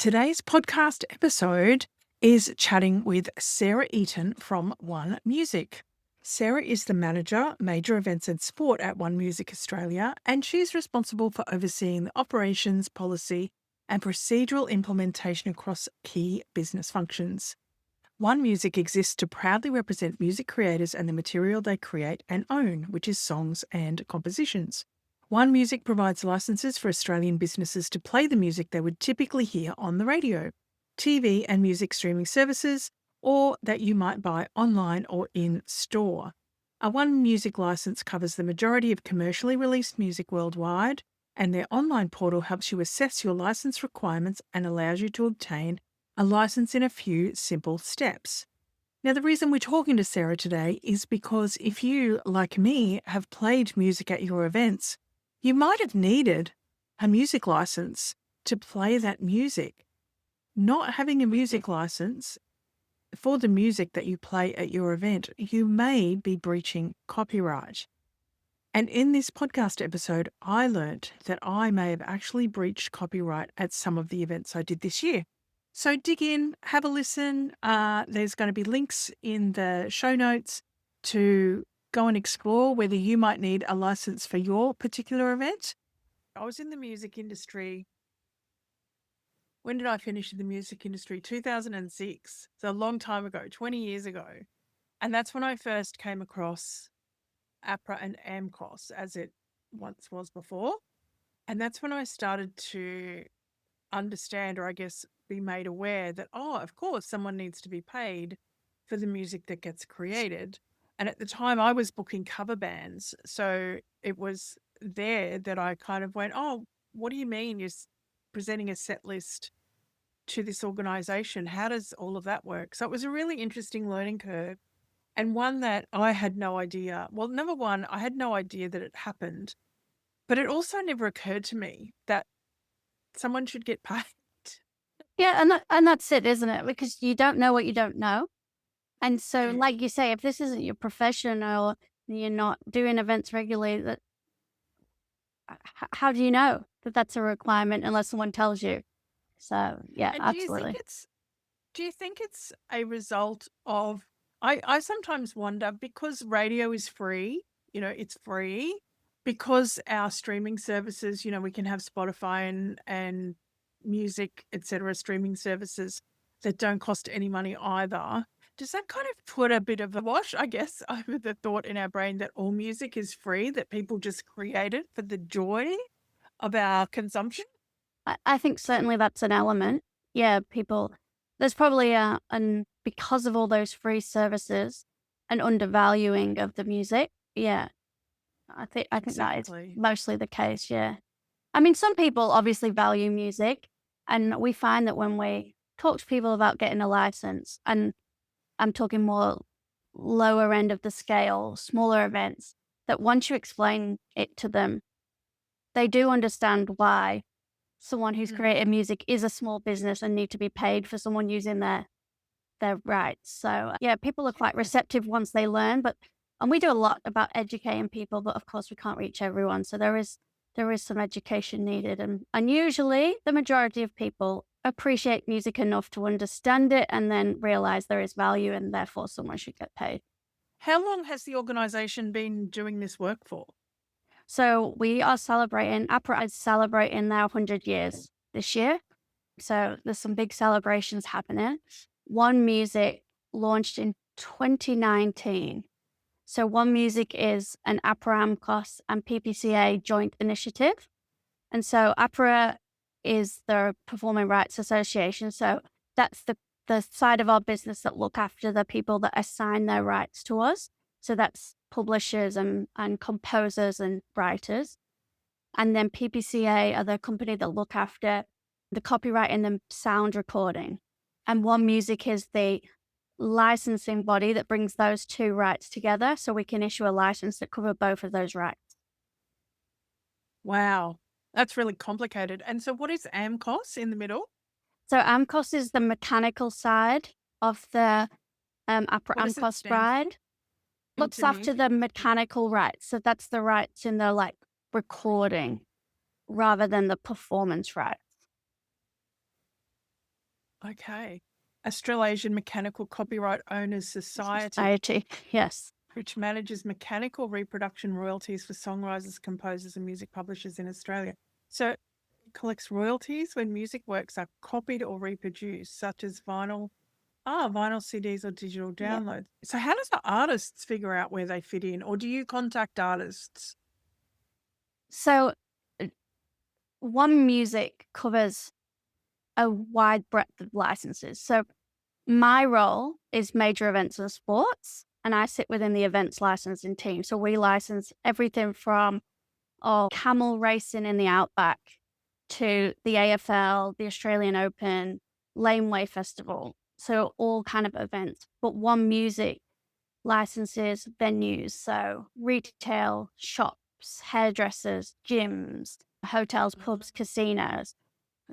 Today's podcast episode is chatting with Sarah Eaton from OneMusic. Sarah is the manager, major events and sport at OneMusic Australia, and she's responsible for overseeing the operations, policy, and procedural implementation across key business functions. OneMusic exists to proudly represent music creators and the material they create and own, which is songs and compositions. OneMusic provides licenses for Australian businesses to play the music they would typically hear on the radio, TV and music streaming services, or that you might buy online or in store. A OneMusic license covers the majority of commercially released music worldwide, and their online portal helps you assess your license requirements and allows you to obtain a license in a few simple steps. Now, the reason we're talking to Sarah today is because if you, like me, have played music at your events, you might have needed a music license to play that music. Not having a music license for the music that you play at your event, you may be breaching copyright. And in this podcast episode, I learnt that I may have actually breached copyright at some of the events I did this year. So dig in, have a listen. There's going to be links in the show notes to go and explore whether you might need a license for your particular event. I was in the music industry. When did I finish in the music industry? 2006. So a long time ago, 20 years ago. And that's when I first came across APRA and AMCOS, as it once was before. And that's when I started to understand, or I guess be made aware that, of course, someone needs to be paid for the music that gets created. And at the time I was booking cover bands. So it was there that I kind of went, what do you mean you're presenting a set list to this organization? How does all of that work? So it was a really interesting learning curve, and one that I had no idea. Well, number one, I had no idea that it happened, but it also never occurred to me that someone should get paid. Yeah, and that's it, isn't it? Because you don't know what you don't know. And so, like you say, if this isn't your profession or you're not doing events regularly, that how do you know that that's a requirement unless someone tells you? So, yeah, And absolutely. do you think it's a result of, I sometimes wonder, because radio is free, it's free, because our streaming services, we can have Spotify and music, etc., streaming services that don't cost any money either. Does that kind of put a bit of a wash, I guess, over the thought in our brain that all music is free, that people just create it for the joy of our consumption? I think certainly that's an element. Yeah, there's probably and because of all those free services, an undervaluing of the music. Yeah, I think that is Exactly. mostly the case. Yeah. I mean, some people obviously value music, and we find that when we talk to people about getting a license, and I'm talking more lower end of the scale, smaller events, that once you explain it to them, they do understand why someone who's created music is a small business and need to be paid for someone using their rights. So yeah, people are quite receptive once they learn, and we do a lot about educating people, but of course we can't reach everyone. So there is some education needed, and usually the majority of people appreciate music enough to understand it and then realize there is value and therefore someone should get paid. How long has the organisation been doing this work for? So we are celebrating, APRA is celebrating their 100 years this year. So there's some big celebrations happening. OneMusic launched in 2019. So OneMusic is an APRA, AMCOS, and PPCA joint initiative. And so APRA is the Performing Rights Association. So that's the side of our business that look after the people that assign their rights to us. So that's publishers and composers and writers. And then PPCA are the company that look after the copyright and the sound recording. And OneMusic is the licensing body that brings those two rights together so we can issue a license that cover both of those rights. Wow, that's really complicated. And so what is AMCOS in the middle? So AMCOS is the mechanical side of the APRA What does it AMCOS stand for? bride. Looks Into after music? the mechanical rights. So that's the rights in the recording rather than the performance rights. Okay. Australasian Mechanical Copyright Owners Society, Yes. which manages mechanical reproduction royalties for songwriters, composers, and music publishers in Australia. So it collects royalties when music works are copied or reproduced, such as vinyl CDs or digital Yeah. downloads. So how does the artists figure out where they fit in, or do you contact artists? So uh, OneMusic covers a wide breadth of licenses. So my role is major events and sports, and I sit within the events licensing team. So we license everything from camel racing in the outback to the AFL, the Australian Open, Laneway Festival. So all kind of events. But OneMusic licenses venues, so retail, shops, hairdressers, gyms, hotels, pubs, casinos.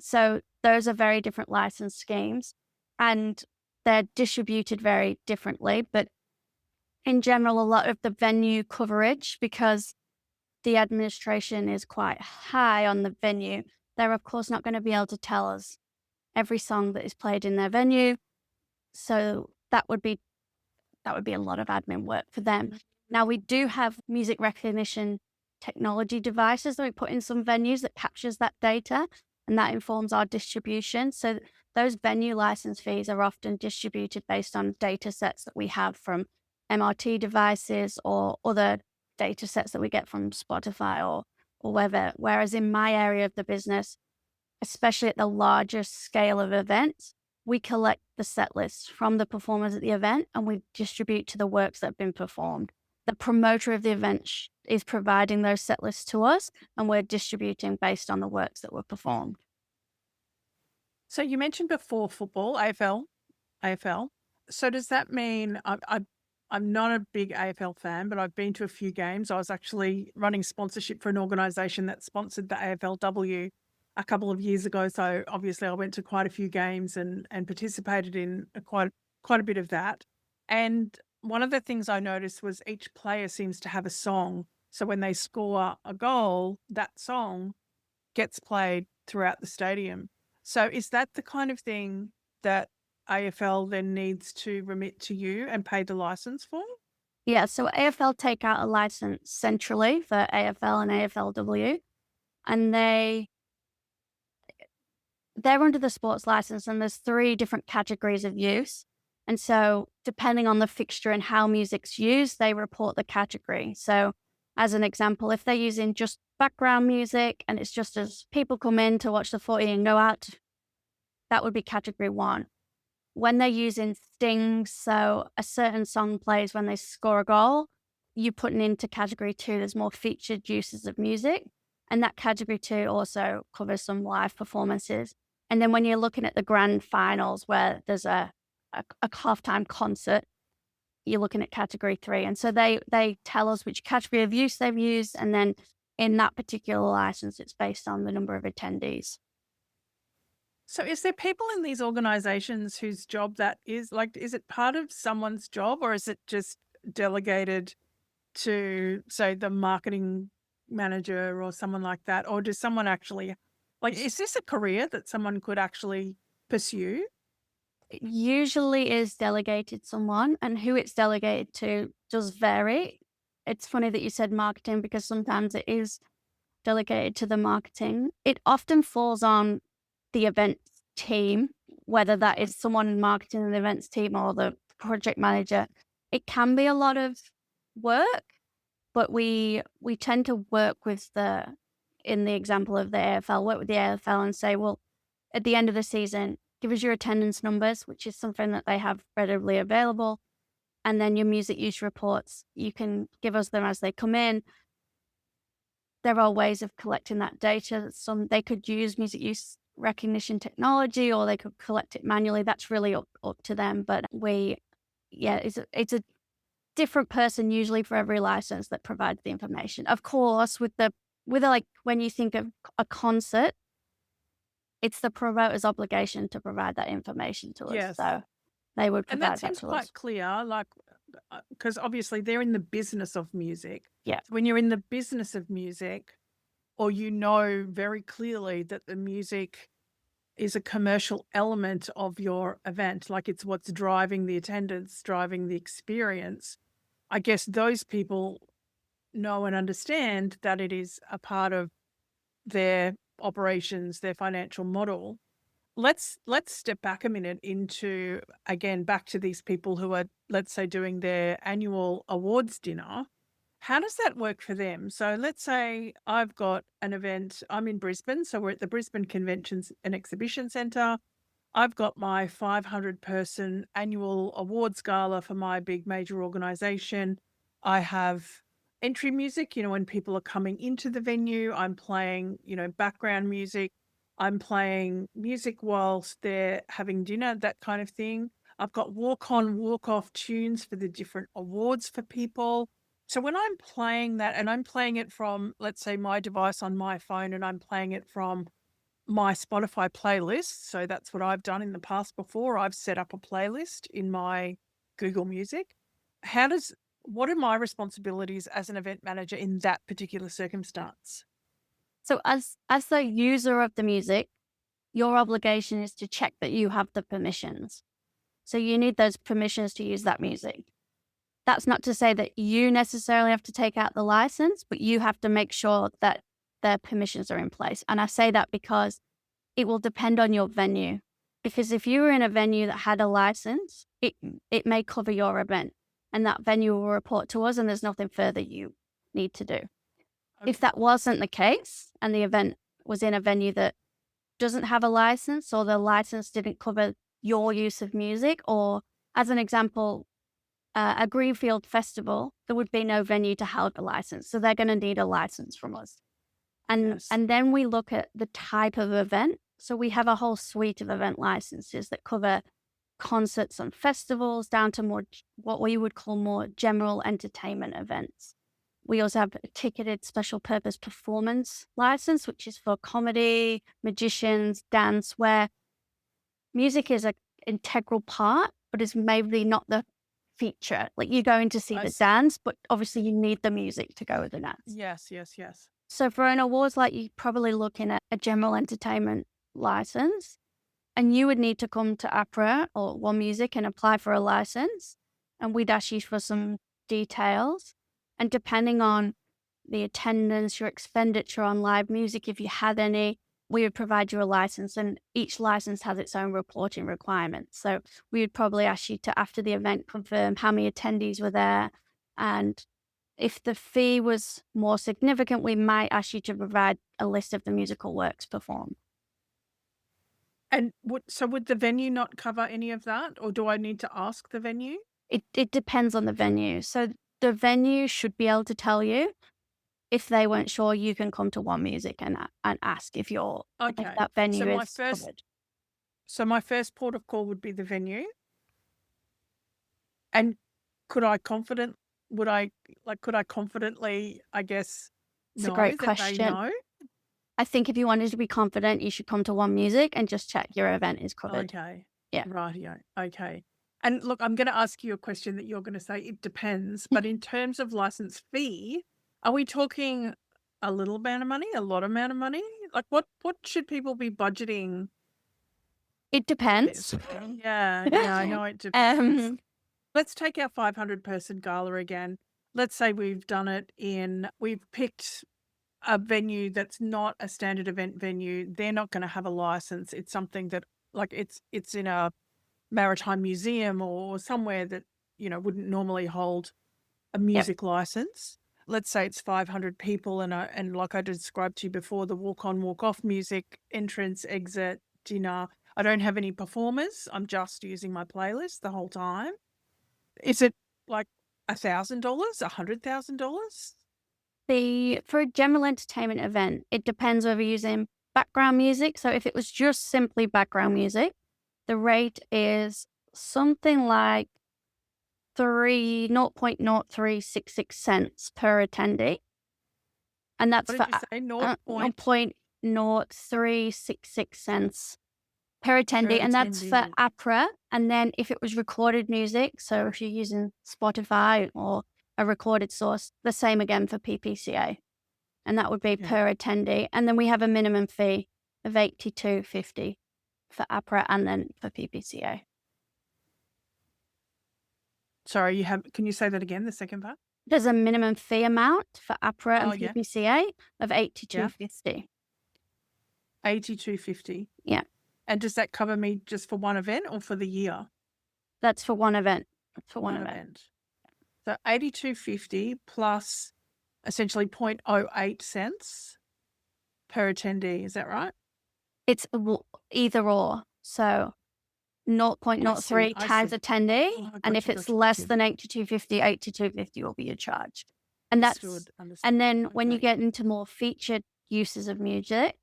So those are very different license schemes and they're distributed very differently. But in general, a lot of the venue coverage, because the administration is quite high on the venue, they're of course not going to be able to tell us every song that is played in their venue. So that would be a lot of admin work for them. Now, we do have music recognition technology devices that we put in some venues that captures that data, and that informs our distribution. So those venue license fees are often distributed based on data sets that we have from MRT devices or other data sets that we get from Spotify or wherever. Whereas in my area of the business, especially at the larger scale of events, we collect the set lists from the performers at the event and we distribute to the works that have been performed. The promoter of the event is providing those set lists to us and we're distributing based on the works that were performed. So you mentioned before football, AFL. So does that mean I'm not a big AFL fan, but I've been to a few games. I was actually running sponsorship for an organisation that sponsored the AFLW a couple of years ago. So obviously I went to quite a few games and participated in quite a bit of that. And one of the things I noticed was each player seems to have a song. So when they score a goal, that song gets played throughout the stadium. So is that the kind of thing that AFL then needs to remit to you and pay the license for? Yeah, so AFL take out a license centrally for AFL and AFLW, and they're under the sports license and there's 3 different categories of use. And so depending on the fixture and how music's used, they report the category. So as an example, if they're using just background music and it's just as people come in to watch the footy and go out, that would be category 1. When they're using stings, so a certain song plays when they score a goal, you put it into category 2. There's more featured uses of music. And that category 2 also covers some live performances. And then when you're looking at the grand finals where there's a halftime concert, you're looking at category 3. And so they tell us which category of use they've used. And then in that particular license, it's based on the number of attendees. So is there people in these organizations whose job that is? Like, is it part of someone's job or is it just delegated to, say, the marketing manager or someone like that? Or does someone actually, like, is this a career that someone could actually pursue? It usually is delegated someone, and who it's delegated to does vary. It's funny that you said marketing because sometimes it is delegated to the marketing. It often falls on the events team, whether that is someone in marketing and the events team or the project manager. It can be a lot of work, but we tend to work with in the example of the AFL, work with the AFL and say, well, at the end of the season, give us your attendance numbers, which is something that they have readily available. And then your music use reports, you can give us them as they come in. There are ways of collecting that data. They could use music use recognition technology or they could collect it manually. That's really up to them. But it's a different person usually for every license that provides the information. Of course, like when you think of a concert, it's the promoter's obligation to provide that information to us. Yes. So they would And provide that seems to quite us. clear, like, because obviously they're in the business of music. Yeah. When you're in the business of music, or you know very clearly that the music is a commercial element of your event, like it's what's driving the attendance, driving the experience, I guess those people know and understand that it is a part of their operations, their financial model. Let's step back a minute into, again, back to these people who are, let's say, doing their annual awards dinner. How does that work for them? So let's say I've got an event, I'm in Brisbane, so we're at the Brisbane Conventions and Exhibition Centre. I've got my 500-person annual awards gala for my big major organisation. I have entry music, when people are coming into the venue, I'm playing, background music. I'm playing music whilst they're having dinner, that kind of thing. I've got walk-on, walk-off tunes for the different awards for people. So when I'm playing that, and I'm playing it from, let's say, my device on my phone, and I'm playing it from my Spotify playlist. So that's what I've done in the past before. I've set up a playlist in my Google Music. What are my responsibilities as an event manager in that particular circumstance? So as the user of the music, your obligation is to check that you have the permissions. So you need those permissions to use that music. That's not to say that you necessarily have to take out the license, but you have to make sure that their permissions are in place. And I say that because it will depend on your venue. Because if you were in a venue that had a license, it may cover your event, and that venue will report to us, and there's nothing further you need to do. If that wasn't the case and the event was in a venue that doesn't have a license, or the license didn't cover your use of music, or as an example, a Greenfield festival, there would be no venue to hold a license. So they're going to need a license from us. Yes. And then we look at the type of event. So we have a whole suite of event licenses that cover concerts and festivals down to more what we would call more general entertainment events. We also have a ticketed special purpose performance license, which is for comedy, magicians, dance, where music is an integral part, but is maybe not the feature. Like you're going to see the dance, but obviously you need the music to go with the dance. Yes. So for an awards, like you're probably looking at a general entertainment license, and you would need to come to APRA or OneMusic and apply for a license, and we'd ask you for some details. And depending on the attendance, your expenditure on live music, if you had any, we would provide you a license, and each license has its own reporting requirements. So we would probably ask you to, after the event, confirm how many attendees were there. And if the fee was more significant, we might ask you to provide a list of the musical works performed. And would the venue not cover any of that, or do I need to ask the venue? It depends on the venue. So the venue should be able to tell you. If they weren't sure, you can come to OneMusic and ask if that venue is covered. So my first port of call would be the venue. And could I confidently, I guess, It's a great question. They know? I think if you wanted to be confident, you should come to OneMusic and just check your event is covered. Okay. Yeah. Rightio. Okay. And look, I'm going to ask you a question that you're going to say it depends, but in terms of license fee, are we talking a little amount of money, a lot amount of money? Like what should people be budgeting? It depends. Yeah, I know it depends. Let's take our 500-person gala again. Let's say we've picked a venue that's not a standard event venue. They're not going to have a license. It's something that it's in a maritime museum or somewhere that, wouldn't normally hold a music license. Let's say it's 500 people and like I described to you before, the walk-on, walk-off music, entrance, exit, dinner. I don't have any performers. I'm just using my playlist the whole time. Is it like $1,000, $100,000? For a general entertainment event, it depends whether you're using background music. So if it was just simply background music, the rate is something like 0.0366 cents per attendee. And that's what did you say? 0.0366 cents per attendee. And that's for APRA. And then if it was recorded music, so if you're using Spotify or a recorded source, the same again for PPCA. And that would be per attendee. And then we have a minimum fee of $82.50 for APRA and then for PPCA. Sorry, can you say that again, the second part? There's a minimum fee amount for APRA Oh, and yeah. PPCA of Yeah. $82.50. $82.50. Yeah, And does that cover me just for one event or for the year? that's for one event. That's for one One event. event. So $82.50 plus essentially 0.08 cents per attendee. Is that right? It's either or. So 0.03 I times see. attendee, Oh, and if it's less than 82.50 will be your charge. And Understood. and then when you Okay. get into more featured uses of music,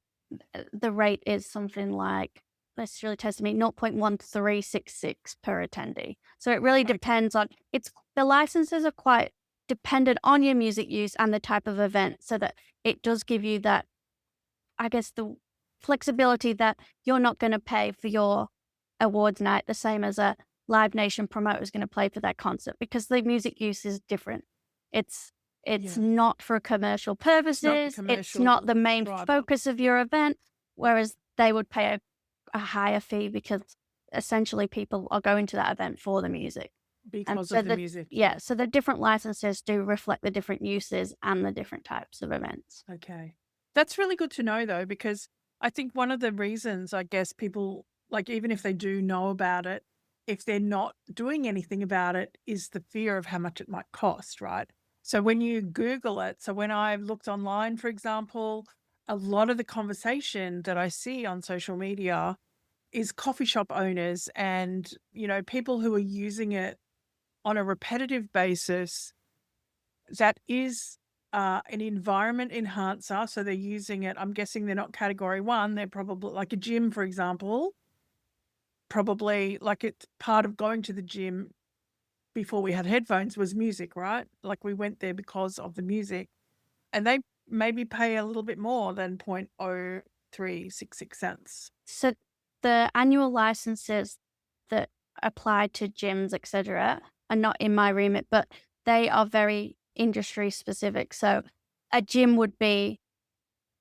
the rate is something like, let's really test me, 0.1366 per attendee. So it really Okay. depends on the licenses are quite dependent on your music use and the type of event, so that it does give you that, I guess, the flexibility that you're not going to pay for your awards night the same as a Live Nation promoter is going to play for that concert, because the music use is different. It's Yeah. not for commercial purposes. It's not the main driver. focus of your event, whereas they would pay a higher fee because essentially people are going to that event for the music. Because of the music. Yeah, so the different licenses do reflect the different uses and the different types of events. Okay. That's really good to know, though, because I think one of the reasons, I guess, people, like, even if they do know about it, if they're not doing anything about it, is the fear of how much it might cost, right? So when you Google it, so when I've looked online, for example, a lot of the conversation that I see on social media is coffee shop owners and, people who are using it on a repetitive basis that is an environment enhancer. So they're using it. I'm guessing they're not category 1. They're probably like a gym, for example. Probably like it's part of going to the gym before we had headphones was music, right? Like we went there because of the music, and they maybe pay a little bit more than 0.0366 cents. So the annual licenses that apply to gyms, etc., are not in my remit, but they are very industry specific. So a gym would be,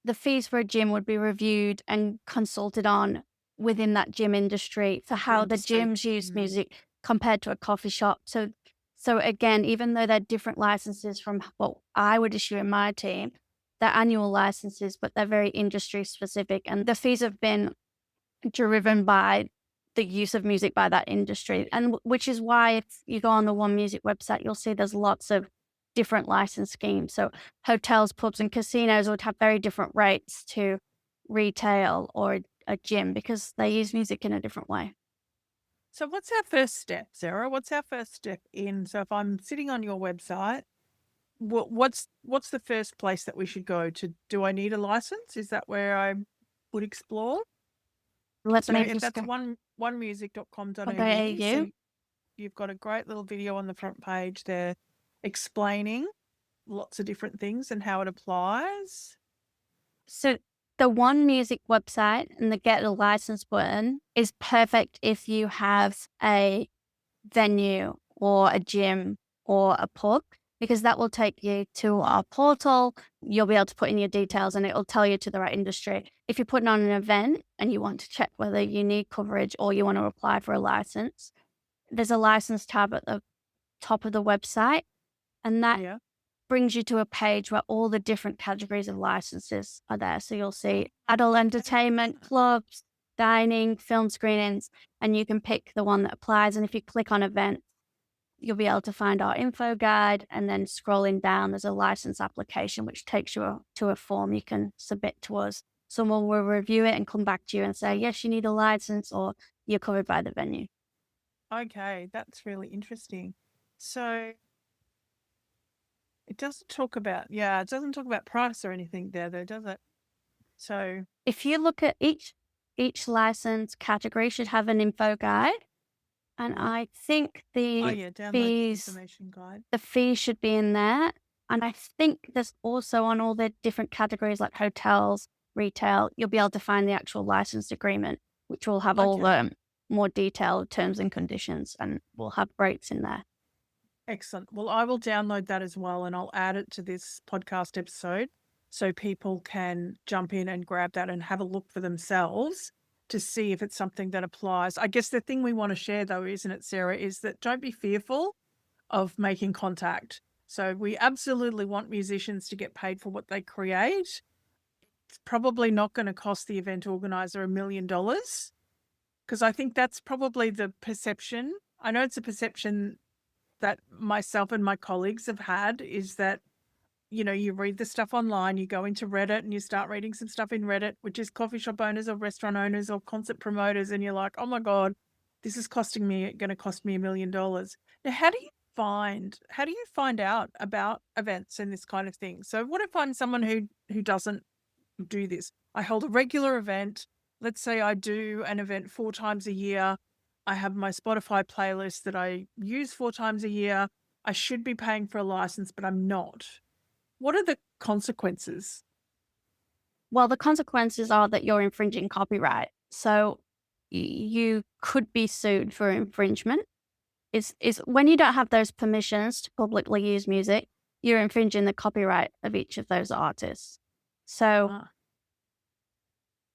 the fees for a gym would be reviewed and consulted on within that gym industry for how the gyms use music compared to a coffee shop. So again, even though they're different licenses from what I would issue in my team, they're annual licenses, but they're very industry specific. And the fees have been driven by the use of music by that industry. And which is why if you go on the OneMusic website, you'll see there's lots of different license schemes. So hotels, pubs, and casinos would have very different rates to retail or a gym because they use music in a different way. So what's our first step, Sarah? What's our first step in? So if I'm sitting on your website, what's the first place that we should go to? Do I need a license? Is that where I would explore? Let So me if just that's onemusic.com.au, Okay, so you've got a great little video on the front page there explaining lots of different things and how it applies. So the OneMusic website and the Get a License button is perfect if you have a venue or a gym or a pub, because that will take you to our portal. You'll be able to put in your details and it will tell you to the right industry. If you're putting on an event and you want to check whether you need coverage or you want to apply for a license, there's a license tab at the top of the website, and that brings you to a page where all the different categories of licenses are there. So you'll see adult entertainment, clubs, dining, film screenings, and you can pick the one that applies. And if you click on events, you'll be able to find our info guide, and then scrolling down, there's a license application, which takes you to a form you can submit to us. Someone will review it and come back to you and say, yes, you need a license, or you're covered by the venue. Okay, that's really interesting. So it doesn't talk about price or anything there, though, does it? So if you look at each license category should have an info guide, and I think download the information guide. the fees should be in there. And I think there's also on all the different categories like hotels, retail, you'll be able to find the actual license agreement, which will have all the more detailed terms and conditions, and will have rates in there. Excellent. Well, I will download that as well, and I'll add it to this podcast episode so people can jump in and grab that and have a look for themselves to see if it's something that applies. I guess the thing we want to share though, isn't it, Sarah, is that don't be fearful of making contact. So we absolutely want musicians to get paid for what they create. It's probably not going to cost the event organizer $1 million, because I think that's probably the perception. I know it's a perception that myself and my colleagues have had, is that, you read the stuff online, you go into Reddit and you start reading some stuff in Reddit, which is coffee shop owners or restaurant owners or concert promoters. And you're like, oh my God, this is going to cost me $1 million. Now, how do you find out about events and this kind of thing? So what if I'm someone who doesn't do this? I hold a regular event. Let's say I do an event 4 times a year. I have my Spotify playlist that I use 4 times a year. I should be paying for a license, but I'm not. What are the consequences? Well, the consequences are that you're infringing copyright. So you could be sued for infringement. Is when you don't have those permissions to publicly use music, you're infringing the copyright of each of those artists. So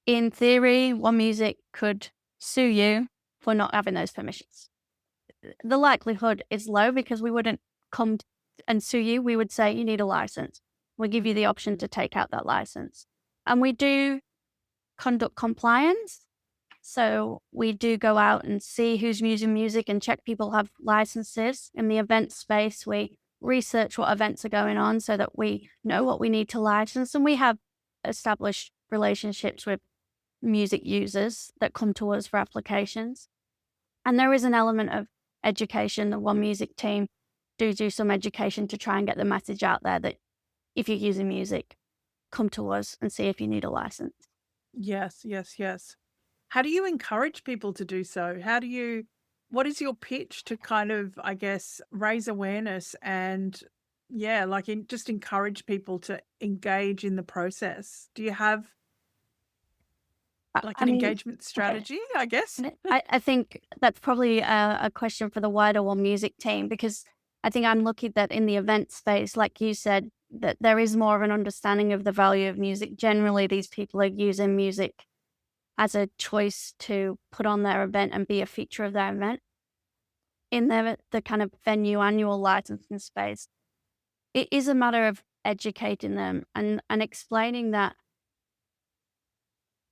in theory, OneMusic could sue you for not having those permissions. The likelihood is low because we wouldn't come and sue you. We would say you need a license. We give you the option to take out that license. And we do conduct compliance. So we do go out and see who's using music and check people have licenses. In the event space, we research what events are going on so that we know what we need to license. And we have established relationships with music users that come to us for applications. And there is an element of education. The OneMusic team do some education to try and get the message out there that if you're using music, come to us and see if you need a license. Yes. How do you encourage people to do so? What is your pitch to kind of, I guess, raise awareness and just encourage people to engage in the process? Do you have engagement strategy, I guess? I think that's probably a question for the wider OneMusic team, because I think I'm lucky that in the event space, like you said, that there is more of an understanding of the value of music. Generally, these people are using music as a choice to put on their event and be a feature of their event. In the kind of venue annual licensing space, it is a matter of educating them and explaining that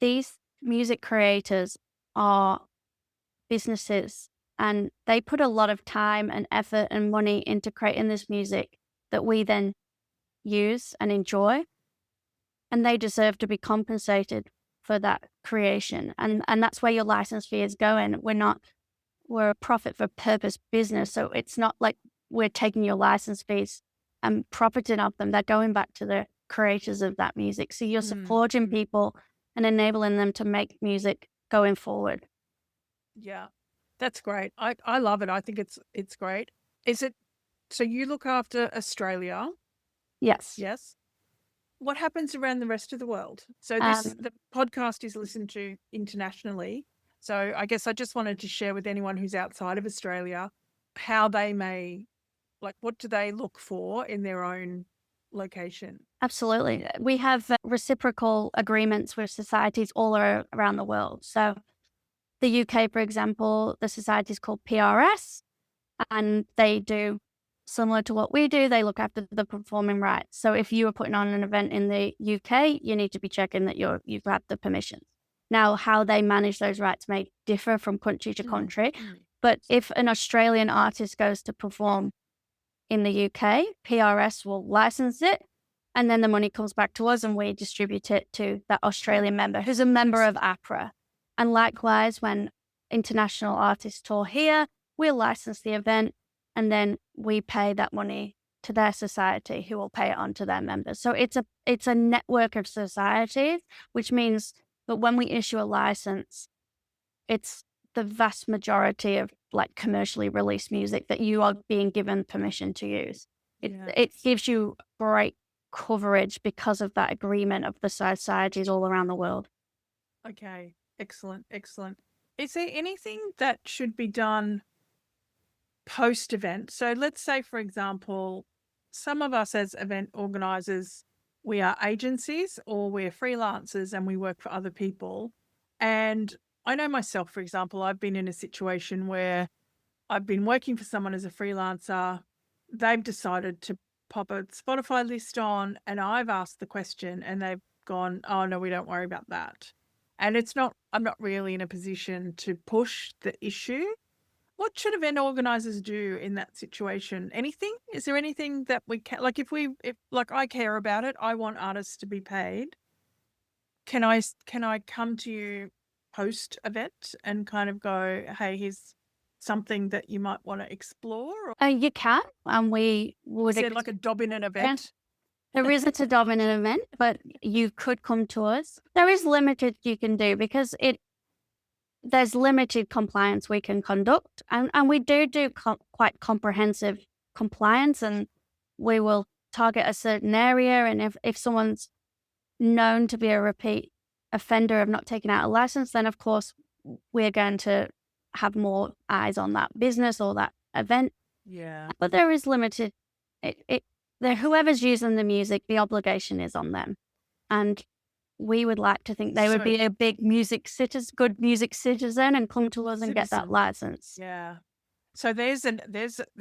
these music creators are businesses and they put a lot of time and effort and money into creating this music that we then use and enjoy, and they deserve to be compensated for that creation. And that's where your license fee is going. We're a profit for purpose business. So it's not like we're taking your license fees and profiting off them. They're going back to the creators of that music. So you're supporting people and enabling them to make music going forward. Yeah, that's great. I love it. I think it's great. So you look after Australia? Yes. Yes. What happens around the rest of the world? So the podcast is listened to internationally. So I guess I just wanted to share with anyone who's outside of Australia how they may, what do they look for in their own location? Absolutely. We have reciprocal agreements with societies all around the world. So the UK, for example, the society is called PRS, and they do similar to what we do. They look after the performing rights. So if you are putting on an event in the UK, you need to be checking that you've had the permissions. Now, how they manage those rights may differ from country to country, but if an Australian artist goes to perform in the UK, PRS will license it, and then the money comes back to us and we distribute it to that Australian member who's a member of APRA. And likewise, when international artists tour here, we'll license the event and then we pay that money to their society who will pay it on to their members. So it's a network of societies, which means that when we issue a license, it's the vast majority of commercially released music that you are being given permission to use. It gives you great coverage because of that agreement of the societies all around the world. Okay, excellent. Is there anything that should be done post-event? So let's say, for example, some of us as event organizers, we are agencies or we're freelancers and we work for other people. And I know myself, for example, I've been in a situation where I've been working for someone as a freelancer. They've decided to pop a Spotify list on, and I've asked the question and they've gone, oh, no, we don't worry about that. And I'm not really in a position to push the issue. What should event organizers do in that situation? Anything? Is there anything that we can, like, if like I care about it, I want artists to be paid. Can I come to you post event and kind of go, hey, here's something that you might want to explore? Or You can, and we would. is there like a Dob-In an event? There isn't a Dob-In event, but you could come to us. There is limited you can do because there's limited compliance we can conduct, and we do quite comprehensive compliance, and we will target a certain area, and if someone's known to be a repeat offender of not taking out a license, then of course we're going to have more eyes on that business or that event. Yeah. But there is limited. Whoever's using the music, the obligation is on them, and we would like to think they would be a big good music citizen, and come to us and get that license. Yeah. So there's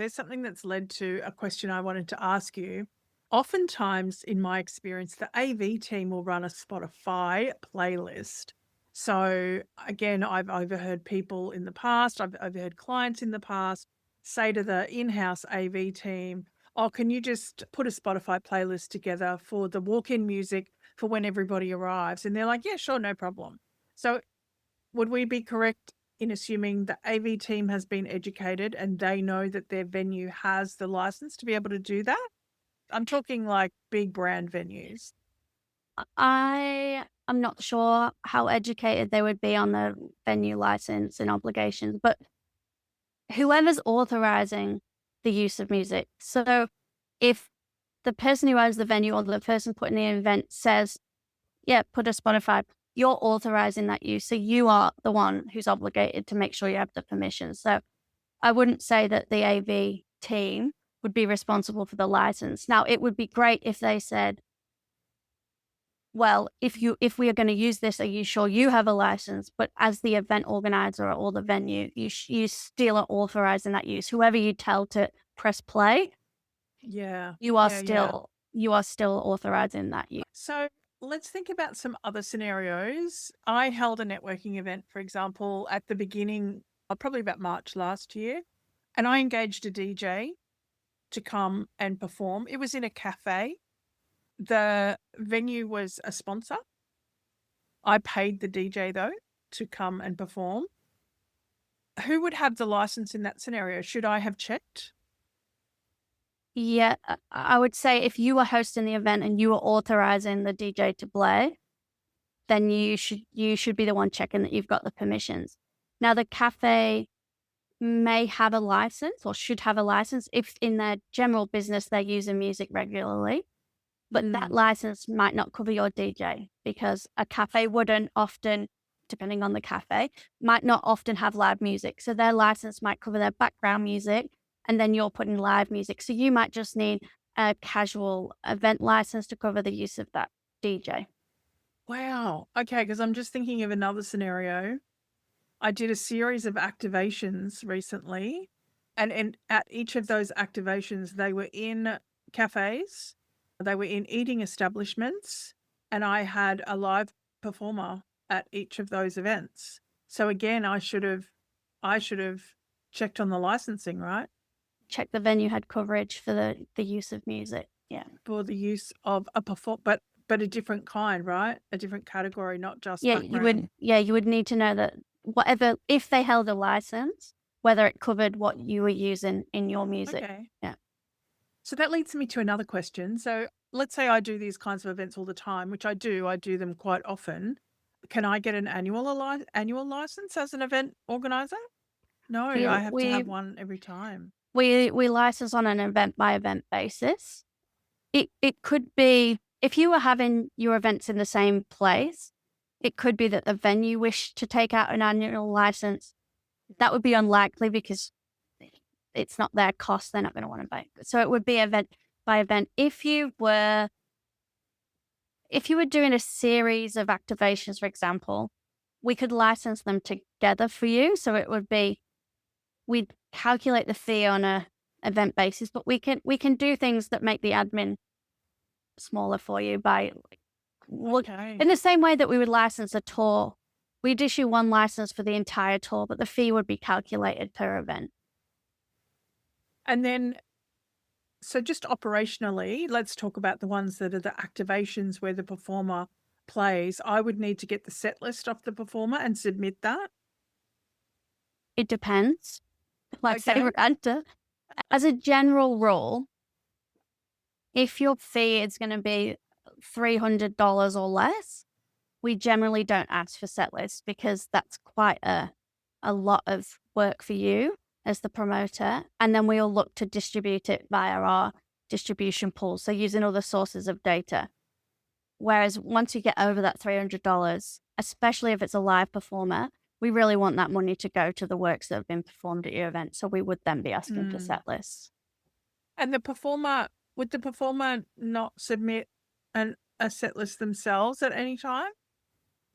something that's led to a question I wanted to ask you. Oftentimes, in my experience, the AV team will run a Spotify playlist. So again, I've overheard people in the past, I've overheard clients in the past say to the in-house AV team, oh, can you just put a Spotify playlist together for the walk-in music for when everybody arrives? And they're like, yeah, sure, no problem. So would we be correct in assuming the AV team has been educated and they know that their venue has the license to be able to do that? I'm talking like big brand venues. I am not sure how educated they would be on the venue license and obligations, but whoever's authorizing the use of music. So if the person who owns the venue or the person putting the event says, yeah, put a Spotify, you're authorizing that use. So you are the one who's obligated to make sure you have the permission. So I wouldn't say that the AV team would be responsible for the license. Now, it would be great if they said, well, if we are going to use this, are you sure you have a license? But as the event organizer or the venue, you still are authorizing that use. Whoever you tell to press play, you are still authorizing that use. So let's think about some other scenarios. I held a networking event, for example, at the beginning, probably about March last year, and I engaged a DJ to come and perform. It was in a cafe. The venue was a sponsor. I paid the DJ though to come and perform. Who would have the license in that scenario? Should I have checked? Yeah, I would say if you were hosting the event and you were authorizing the DJ to play, then you should be the one checking that you've got the permissions. Now, the cafe may have a license or should have a license if in their general business they're using music regularly, but that license might not cover your DJ because a cafe wouldn't often, depending on the cafe, might not often have live music. So their license might cover their background music, and then you're putting live music. So you might just need a casual event license to cover the use of that DJ. Wow. Okay, because I'm just thinking of another scenario. I did a series of activations recently, and at each of those activations, they were in cafes, they were in eating establishments, and I had a live performer at each of those events. So again, I should have checked on the licensing, right? Check the venue had coverage for the use of music. Yeah. For the use of a but a different kind, right? A different category, not just background. You would need to know that whatever, if they held a license, whether it covered what you were using in your music. Okay. Yeah. So that leads me to another question. So let's say I do these kinds of events all the time, which I do them quite often. Can I get an annual license as an event organizer? No, I have to have one every time. We license on an event by event basis. It could be, if you were having your events in the same place, it could be that the venue wished to take out an annual license. That would be unlikely because it's not their cost. They're not going to want to pay. So it would be event by event. If you were doing a series of activations, for example, we could license them together for you. So it would be, we'd calculate the fee on a event basis, but we can do things that make the admin smaller for you by Okay. in the same way that we would license a tour. We'd issue one license for the entire tour, but the fee would be calculated per event. And then, so just operationally, let's talk about the ones that are the activations where the performer plays. I would need to get the set list off the performer and submit that. It depends. My Okay. favorite answer. As a general rule, if your fee is going to be $300 or less, we generally don't ask for set lists because that's quite a lot of work for you as the promoter. And then we'll look to distribute it via our distribution pool. So using other sources of data. Whereas once you get over that $300, especially if it's a live performer, we really want that money to go to the works that have been performed at your event. So we would then be asking for set lists. And would the performer not submit a set list themselves at any time?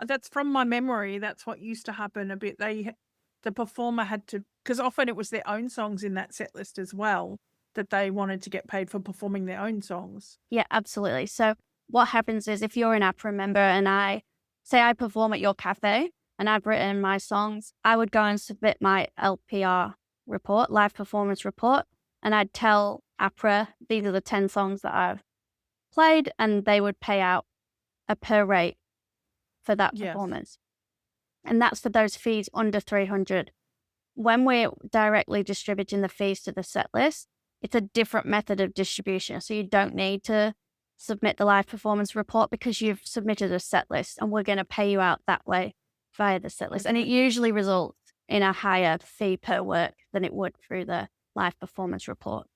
That's from my memory. That's what used to happen a bit. The performer had to, because often it was their own songs in that set list as well, that they wanted to get paid for performing their own songs. Yeah, absolutely. So what happens is if you're an APRA member and I perform at your cafe and I've written my songs, I would go and submit my LPR report, live performance report, and I'd tell APRA, these are the 10 songs that I've played, and they would pay out a per rate for that performance. And that's for those fees under 300. When we're directly distributing the fees to the set list, it's a different method of distribution. So you don't need to submit the live performance report because you've submitted a set list, and we're going to pay you out that way via the set list. And it usually results in a higher fee per work than it would through the live performance report.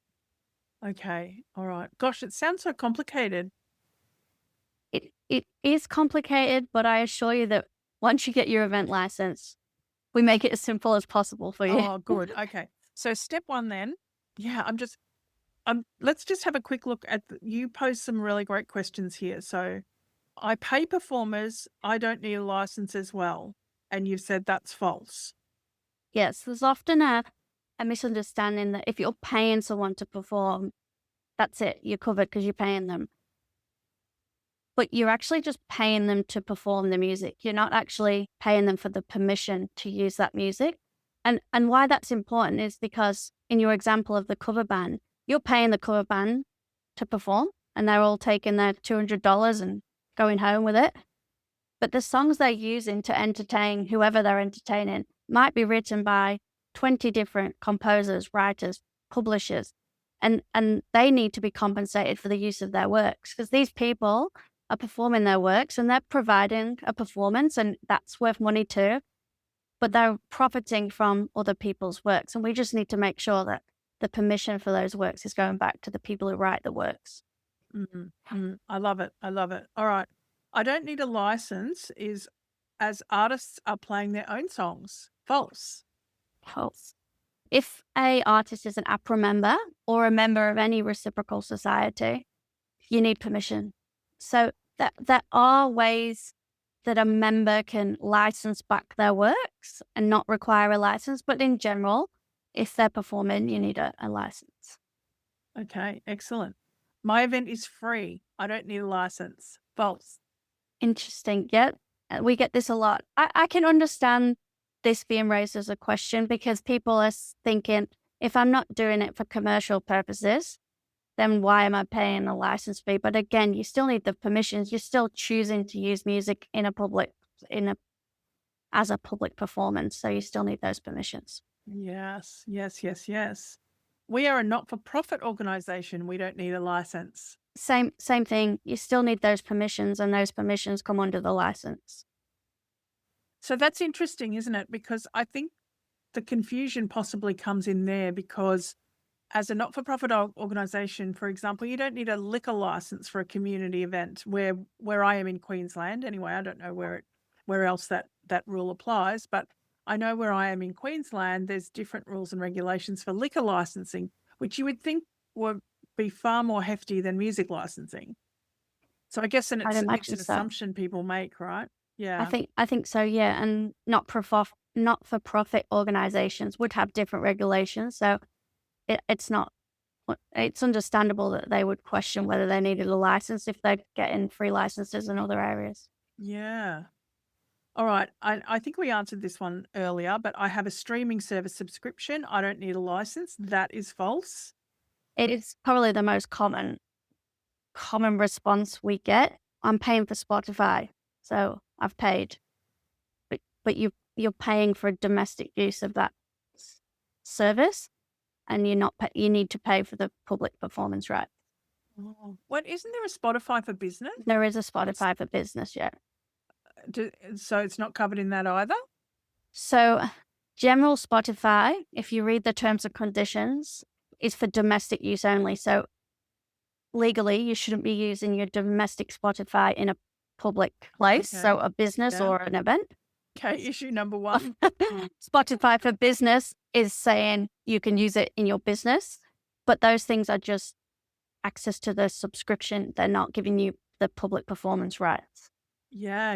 Okay. All right. Gosh, it sounds so complicated. It is complicated, but I assure you that once you get your event license, we make it as simple as possible for you. Oh, good. Okay. So step one then. Yeah, let's just have a quick look at you posed some really great questions here. So I pay performers, I don't need a license as well. And you've said that's false. Yes, there's often a misunderstanding that if you're paying someone to perform, that's it, you're covered because you're paying them. But you're actually just paying them to perform the music. You're not actually paying them for the permission to use that music. And why that's important is because in your example of the cover band, you're paying the cover band to perform and they're all taking their $200 and going home with it. But the songs they're using to entertain whoever they're entertaining might be written by 20 different composers, writers, publishers, and they need to be compensated for the use of their works because these people are performing their works and they're providing a performance, and that's worth money too. But they're profiting from other people's works, and we just need to make sure that the permission for those works is going back to the people who write the works. I love it. I love it. All right. I don't need a license is as artists are playing their own songs. False. False. If a artist is an APRA member or a member of any reciprocal society, you need permission. So there are ways that a member can license back their works and not require a license. But in general, if they're performing, you need a license. Okay, excellent. My event is free. I don't need a license. False. Interesting. Yeah, we get this a lot. I can understand this being raised as a question because people are thinking, if I'm not doing it for commercial purposes, then why am I paying a license fee? But again, you still need the permissions. You're still choosing to use music as a public performance. So you still need those permissions. Yes. We are a not-for-profit organization. We don't need a license. Same thing. You still need those permissions, and those permissions come under the license. So that's interesting, isn't it? Because I think the confusion possibly comes in there because as a not-for-profit organization, for example, you don't need a liquor license for a community event where I am in Queensland. Anyway, I don't know where else that rule applies, but I know where I am in Queensland, there's different rules and regulations for liquor licensing, which you would think would be far more hefty than music licensing. So I guess it's an assumption people make, right? Yeah. I think so, yeah. And not for profit organizations would have different regulations. So it's not it's understandable that they would question whether they needed a license if they're getting free licenses in other areas. Yeah. All right. I think we answered this one earlier, but I have a streaming service subscription. I don't need a license. That is false. It is probably the most common response we get. I'm paying for Spotify, so I've paid, but you're paying for domestic use of that service, and you're not. You need to pay for the public performance right. Oh. What, isn't there a Spotify for business? There is a Spotify for business, yeah. So it's not covered in that either? So, general Spotify, if you read the terms and conditions, is for domestic use only. So, legally, you shouldn't be using your domestic Spotify in a public place, Okay. so a business Yeah. or an event. Okay, issue number one. Spotify for business is saying you can use it in your business, but those things are just access to the subscription. They're not giving you the public performance rights. Yeah.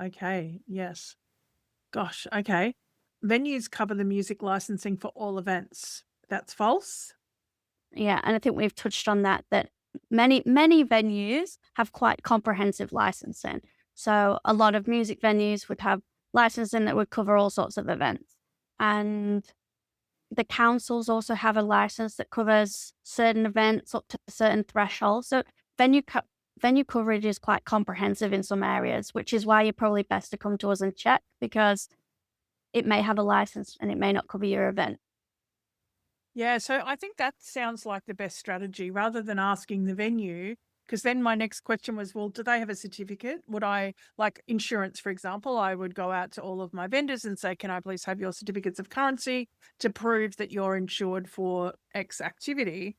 Okay. Yes. Gosh. Okay. Venues cover the music licensing for all events. That's false. Yeah, and I think we've touched on that many venues have quite comprehensive licensing. So a lot of music venues would have licensing that would cover all sorts of events. And the councils also have a license that covers certain events up to a certain threshold. So venue coverage is quite comprehensive in some areas, which is why you're probably best to come to us and check, because it may have a license and it may not cover your event. Yeah, so I think that sounds like the best strategy rather than asking the venue, because then my next question was, well, do they have a certificate? Would I, like insurance, for example, I would go out to all of my vendors and say, can I please have your certificates of currency to prove that you're insured for X activity?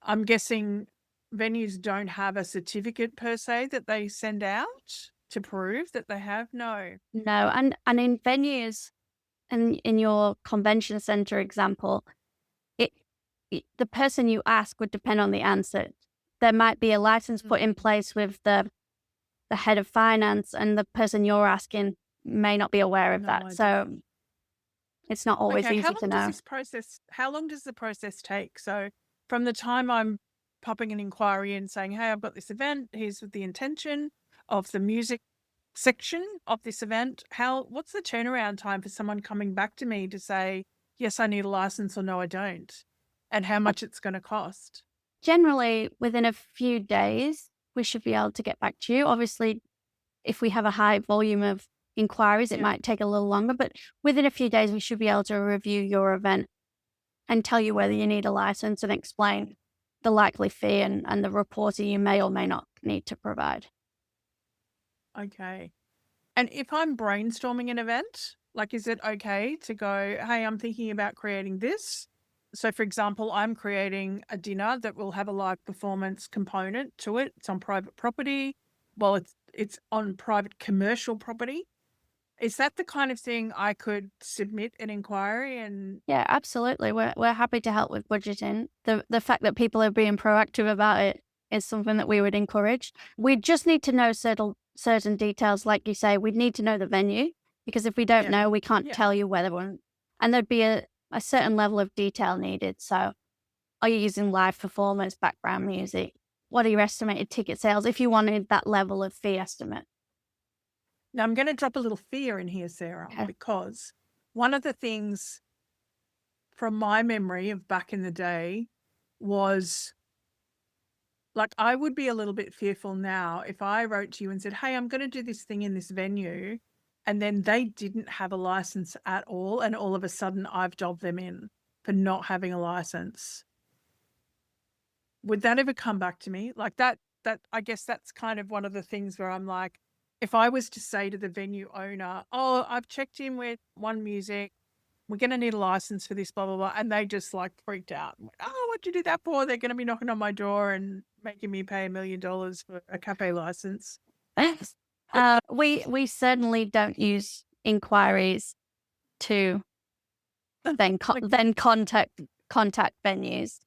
I'm guessing venues don't have a certificate per se that they send out to prove that they have. No. No, and in venues, and in your convention center example, it, the person you ask would depend on the answer. There might be a license put in place with the head of finance, and the person you're asking may not be aware of No that. idea. So it's not always Okay, easy to know. how long does the process take? So from the time I'm popping an inquiry in saying, hey, I've got this event, here's the intention of the music section of this event, what's the turnaround time for someone coming back to me to say, yes, I need a license, or no, I don't, and how much it's going to cost? Generally, within a few days, we should be able to get back to you. Obviously, if we have a high volume of inquiries, it might take a little longer, but within a few days, we should be able to review your event and tell you whether you need a license and explain the likely fee and the reporting you may or may not need to provide. Okay. And if I'm brainstorming an event, like, is it okay to go, hey, I'm thinking about creating this? So, for example, I'm creating a dinner that will have a live performance component to it. It's on private property. Well, it's on private commercial property. Is that the kind of thing I could submit an inquiry and? Yeah, absolutely. We're happy to help with budgeting. The fact that people are being proactive about it is something that we would encourage. We just need to know certain details, like you say. We'd need to know the venue, because if we don't know, we can't tell you whether one. And there'd be a certain level of detail needed. So, are you using live performance, background music? What are your estimated ticket sales? If you wanted that level of fee estimate. Now, I'm going to drop a little fear in here, Sarah, Okay. because one of the things from my memory of back in the day was, like, I would be a little bit fearful now if I wrote to you and said, hey, I'm going to do this thing in this venue, and then they didn't have a license at all, and all of a sudden I've dobbed them in for not having a license. Would that ever come back to me? Like that, I guess that's kind of one of the things where I'm like, if I was to say to the venue owner, oh, I've checked in with OneMusic, we're going to need a license for this, blah, blah, blah. And they just like freaked out. Went, oh, what'd you do that for? They're going to be knocking on my door and making me pay $1 million for a cafe license. We certainly don't use inquiries to then contact venues.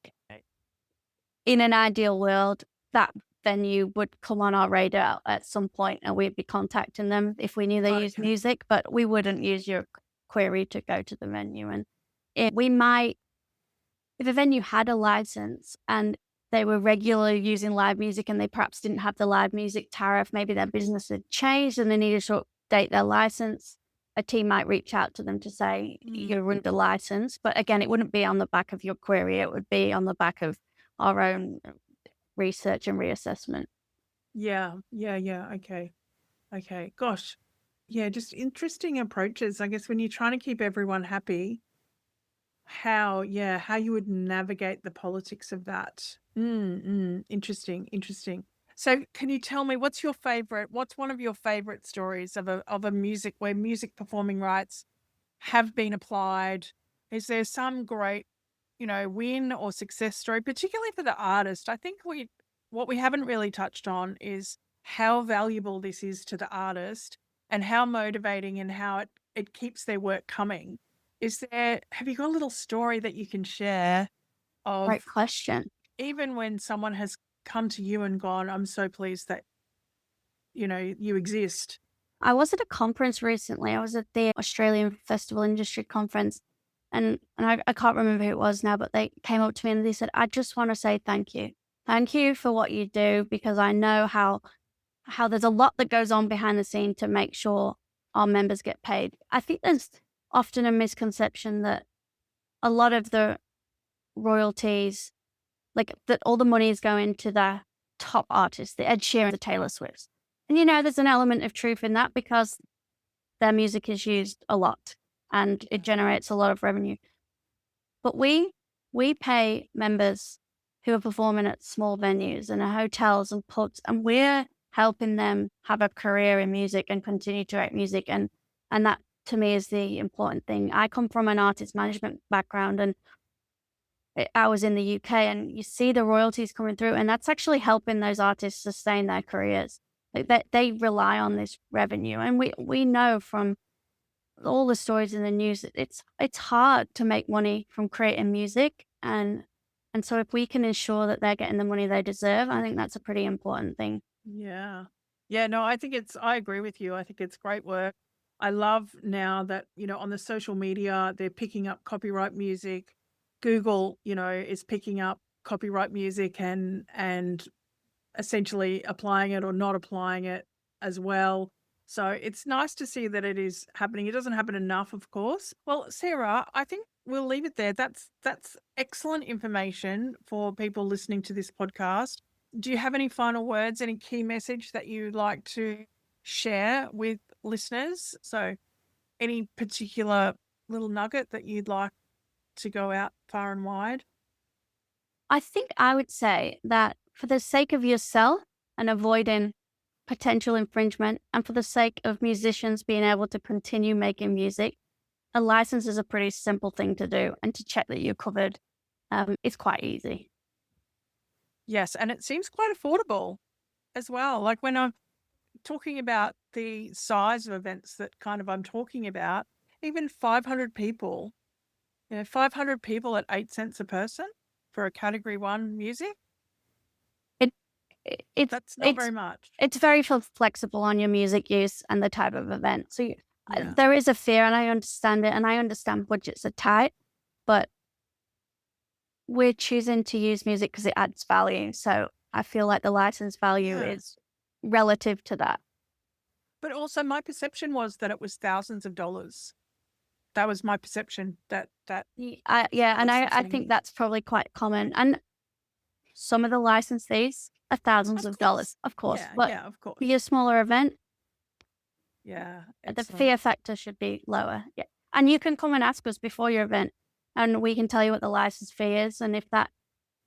In an ideal world, that venue would come on our radar at some point, and we'd be contacting them if we knew they used Okay. music, but we wouldn't use your query to go to the venue. And we might, if a venue had a license and they were regularly using live music and they perhaps didn't have the live music tariff, maybe their business had changed and they needed to update their license, a team might reach out to them to say, you're under license. But again, it wouldn't be on the back of your query. It would be on the back of our own research and reassessment. Yeah. Okay. Okay. Gosh. Yeah, just interesting approaches. I guess when you're trying to keep everyone happy, how you would navigate the politics of that. Interesting. So can you tell me what's one of your favorite stories of a music where music performing rights have been applied? Is there some great, win or success story, particularly for the artist? I think what we haven't really touched on is how valuable this is to the artist and how motivating and how it keeps their work coming. Have you got a little story that you can share Great of question. even when someone has come to you and gone, I'm so pleased that, you exist? I was at a conference recently. I was at the Australian Festival Industry Conference, and I can't remember who it was now, but they came up to me and they said, I just want to say thank you. Thank you for what you do, because I know how there's a lot that goes on behind the scene to make sure our members get paid. I think there's often a misconception that a lot of the royalties, like that all the money is going to the top artists, the Ed Sheeran, the Taylor Swifts. And there's an element of truth in that because their music is used a lot and it generates a lot of revenue. But we pay members who are performing at small venues and at hotels and pubs, and we're helping them have a career in music and continue to write music. And that to me is the important thing. I come from an artist management background, and I was in the UK, and you see the royalties coming through, and that's actually helping those artists sustain their careers. Like they rely on this revenue, and we know from all the stories in the news that it's hard to make money from creating music, and so if we can ensure that they're getting the money they deserve, I think that's a pretty important thing. Yeah. Yeah, no, I agree with you. I think it's great work. I love now that, on the social media, they're picking up copyright music. Google, is picking up copyright music and essentially applying it or not applying it as well. So it's nice to see that it is happening. It doesn't happen enough, of course. Well, Sarah, I think we'll leave it there. That's excellent information for people listening to this podcast. Do you have any final words, any key message that you'd like to share with listeners? So any particular little nugget that you'd like to go out far and wide? I think I would say that for the sake of yourself and avoiding potential infringement, and for the sake of musicians being able to continue making music, a license is a pretty simple thing to do, and to check that you're covered is quite easy. Yes, and it seems quite affordable as well. Like when I'm talking about the size of events that kind of I'm talking about, even 500 people, 500 people at 8 cents a person for a category 1 music, It, it's that's not very much. it's very flexible on your music use and the type of event. So Yeah. there is a fear, and I understand it, and I understand budgets are tight, but we're choosing to use music because it adds value. So I feel like the license value Yeah. is relative to that. But also my perception was that it was thousands of dollars. That was my perception that Yeah, and I licensing. think that's probably quite common. And some of the license fees are thousands of dollars, of course. But Yeah, of course. for your smaller event, Yeah, the excellent. fear factor should be lower. Yeah. And you can come and ask us before your event, and we can tell you what the license fee is. And if that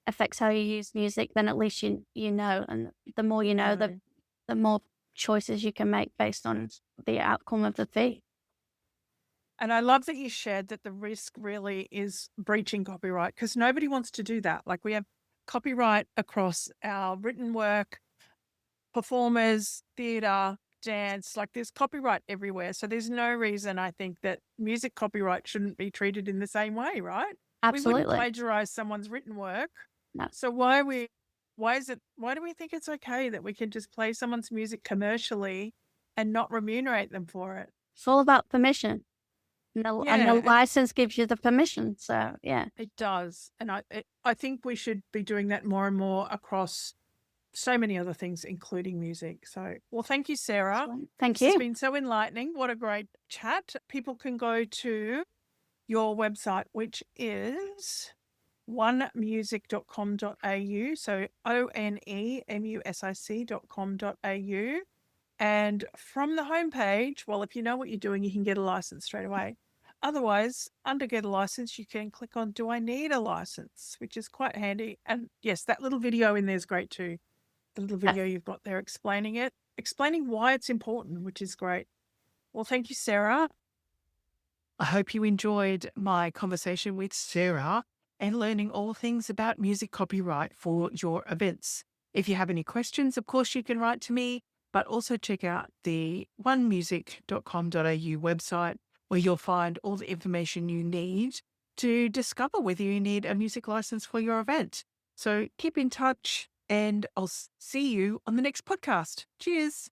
affects how you use music, then at least you know. And the more you know, the more choices you can make based on the outcome of the fee. And I love that you shared that the risk really is breaching copyright, because nobody wants to do that. Like we have copyright across our written work, performers, theatre, dance, like there's copyright everywhere. So there's no reason I think that music copyright shouldn't be treated in the same way, right? We wouldn't Absolutely. plagiarize someone's written work. No. So why are we Why do we think it's okay that we can just play someone's music commercially and not remunerate them for it? It's all about permission. And the Yeah, and license gives you the permission. So yeah. it does. And I think we should be doing that more and more across so many other things, including music. So, well, thank you, Sarah. Excellent. Thank This has you. been so enlightening. What a great chat. People can go to your website, which is onemusic.com.au. So onemusic.com.au. And from the homepage, well, if you know what you're doing, you can get a license straight away. Otherwise, under get a license, you can click on do I need a license, which is quite handy. And yes, that little video in there is great too. The little video you've got there explaining it, explaining why it's important, which is great. Well, thank you, Sarah. I hope you enjoyed my conversation with Sarah and learning all things about music copyright for your events. If you have any questions, of course, you can write to me, but also check out the onemusic.com.au website where you'll find all the information you need to discover whether you need a music license for your event. So keep in touch and I'll see you on the next podcast. Cheers.